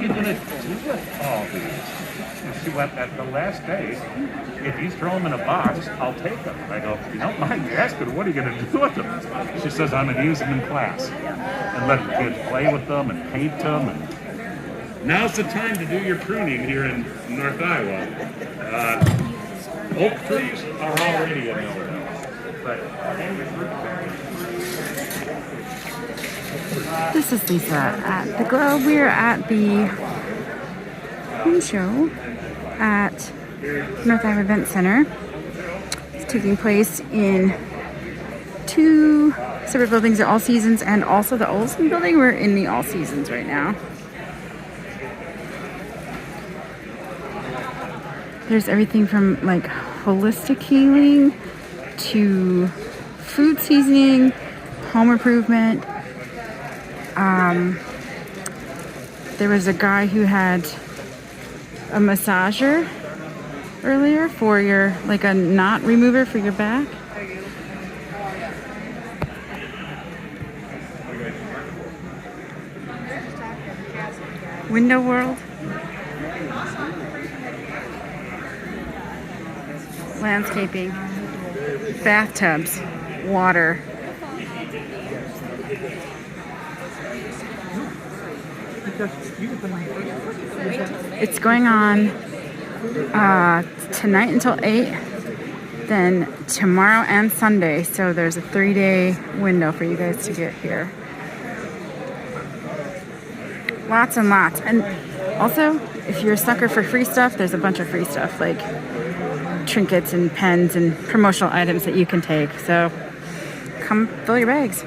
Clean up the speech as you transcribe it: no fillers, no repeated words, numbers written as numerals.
you gonna do with all these? And she went, at the last day, if you throw them in a box, I'll take them. I go, you don't mind asking, what are you gonna do with them? She says, I'm gonna use them in class and let the kids play with them and paint them. And now's the time to do your pruning here in North Iowa. Oak trees are already a no-no, but This is Lisa at the Globe. We're at the home show at North Iowa Event Center. It's taking place in 2 separate buildings, the All Seasons and also the Olson building. We're in the All Seasons right now. There's everything from like holistic healing to food seasoning, home improvement. There was a guy who had a massager earlier for your, like a knot remover for your back. Window World. Landscaping. Bathtubs. Water. It's going on tonight until 8, then tomorrow and Sunday. So there's a 3-day window for you guys to get here. Lots and lots. And also, if you're a sucker for free stuff, there's a bunch of free stuff like trinkets and pens and promotional items that you can take. So come fill your bags.